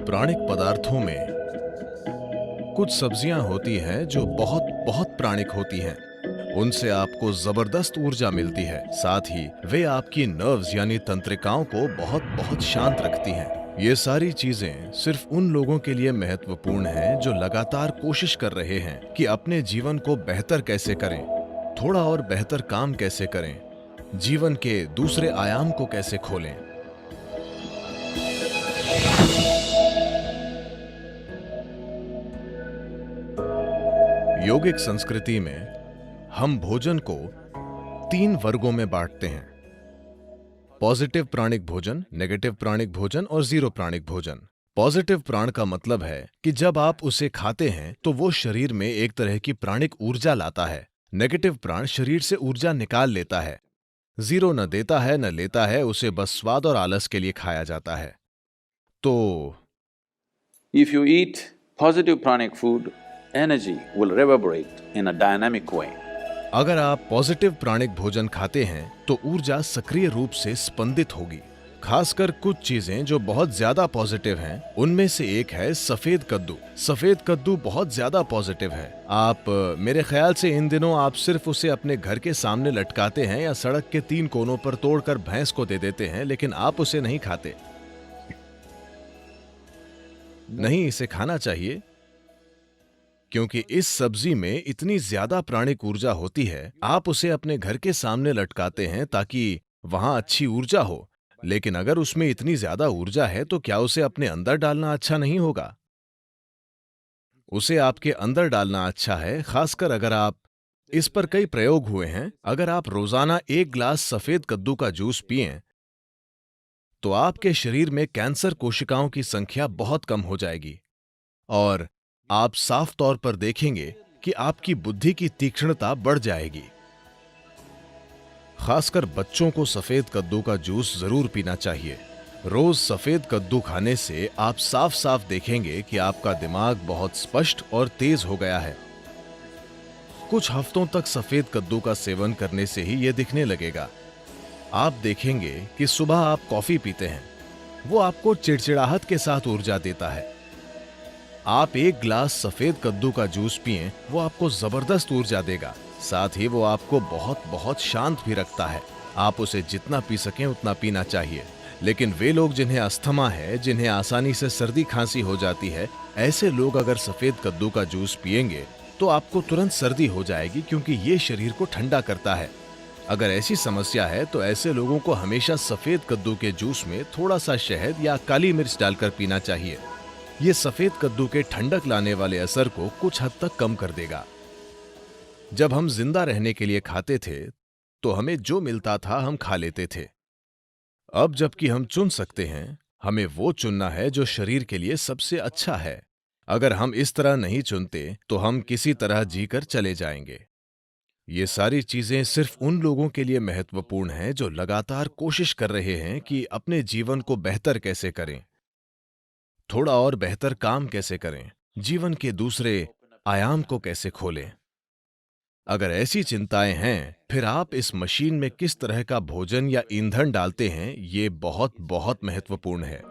प्राणिक पदार्थों में कुछ सब्जियां होती हैं जो बहुत बहुत प्राणिक होती हैं। उनसे आपको जबरदस्त ऊर्जा मिलती है। साथ ही वे आपकी नर्व्स यानी तंत्रिकाओं को बहुत बहुत शांत रखती हैं। ये सारी चीजें सिर्फ उन लोगों के लिए महत्वपूर्ण हैं जो लगातार कोशिश कर रहे हैं कि अपने जीवन को बेहतर कैसे करें, थोड़ा और बेहतर काम कैसे करें, जीवन के दूसरे आयाम को कैसे खोलें। योगिक संस्कृति में हम भोजन को 3 वर्गों में बांटते हैं: पॉजिटिव प्राणिक भोजन, नेगेटिव प्राणिक भोजन और जीरो प्राणिक भोजन। पॉजिटिव प्राण का मतलब है कि जब आप उसे खाते हैं तो वो शरीर में एक तरह की प्राणिक ऊर्जा लाता है। नेगेटिव प्राण शरीर से ऊर्जा निकाल लेता है। जीरो न देता है न लेता है, उसे बस स्वाद और आलस के लिए खाया जाता है। तो If you eat positive pranic food, energy will reverberate in a dynamic way. अगर आप पॉजिटिव प्राणिक भोजन खाते हैं तो ऊर्जा सक्रिय रूप से स्पंदित होगी। खासकर कुछ चीजें जो बहुत ज्यादा पॉजिटिव हैं, उनमें से एक है सफेद कद्दू। सफेद कद्दू बहुत ज्यादा पॉजिटिव है। आप मेरे ख्याल से इन दिनों आप सिर्फ उसे अपने घर के सामने लटकाते हैं या सड़क के 3 कोनों पर तोड़कर भैंस को दे देते हैं, लेकिन आप उसे नहीं खाते। नहीं, इसे खाना चाहिए क्योंकि इस सब्जी में इतनी ज्यादा प्राणिक ऊर्जा होती है। आप उसे अपने घर के सामने लटकाते हैं ताकि वहां अच्छी ऊर्जा हो, लेकिन अगर उसमें इतनी ज्यादा ऊर्जा है तो क्या उसे अपने अंदर डालना अच्छा नहीं होगा? उसे आपके अंदर डालना अच्छा है, खासकर अगर आप इस पर कई प्रयोग हुए हैं। अगर आप रोजाना 1 गिलास सफेद कद्दू का जूस पिएं तो आपके शरीर में कैंसर कोशिकाओं की संख्या बहुत कम हो जाएगी और आप साफ तौर पर देखेंगे कि आपकी बुद्धि की तीक्ष्णता बढ़ जाएगी। खासकर बच्चों को सफेद कद्दू का जूस जरूर पीना चाहिए। रोज सफेद कद्दू खाने से आप साफ साफ देखेंगे कि आपका दिमाग बहुत स्पष्ट और तेज हो गया है। कुछ हफ्तों तक सफेद कद्दू का सेवन करने से ही यह दिखने लगेगा। आप देखेंगे कि सुबह आप कॉफी पीते हैं, वो आपको चिड़चिड़ाहट के साथ ऊर्जा देता है। आप 1 गिलास सफेद कद्दू का जूस पिएं, वो आपको जबरदस्त ऊर्जा देगा। साथ ही वो आपको बहुत बहुत शांत भी रखता है। आप उसे जितना पी सकें उतना पीना चाहिए। लेकिन वे लोग जिन्हें अस्थमा है, जिन्हें आसानी से सर्दी खांसी हो जाती है, ऐसे लोग अगर सफेद कद्दू का जूस पिएंगे तो आपको तुरंत सर्दी हो जाएगी, क्योंकि ये शरीर को ठंडा करता है। अगर ऐसी समस्या है तो ऐसे लोगों को हमेशा सफेद कद्दू के जूस में थोड़ा सा शहद या काली मिर्च डालकर पीना चाहिए। ये सफेद कद्दू के ठंडक लाने वाले असर को कुछ हद तक कम कर देगा। जब हम जिंदा रहने के लिए खाते थे तो हमें जो मिलता था हम खा लेते थे। अब जबकि हम चुन सकते हैं, हमें वो चुनना है जो शरीर के लिए सबसे अच्छा है। अगर हम इस तरह नहीं चुनते तो हम किसी तरह जीकर चले जाएंगे। ये सारी चीजें सिर्फ उन लोगों के लिए महत्वपूर्ण हैं जो लगातार कोशिश कर रहे हैं कि अपने जीवन को बेहतर कैसे करें, थोड़ा और बेहतर काम कैसे करें, जीवन के दूसरे आयाम को कैसे खोलें। अगर ऐसी चिंताएं हैं, फिर आप इस मशीन में किस तरह का भोजन या ईंधन डालते हैं, ये बहुत बहुत महत्वपूर्ण है।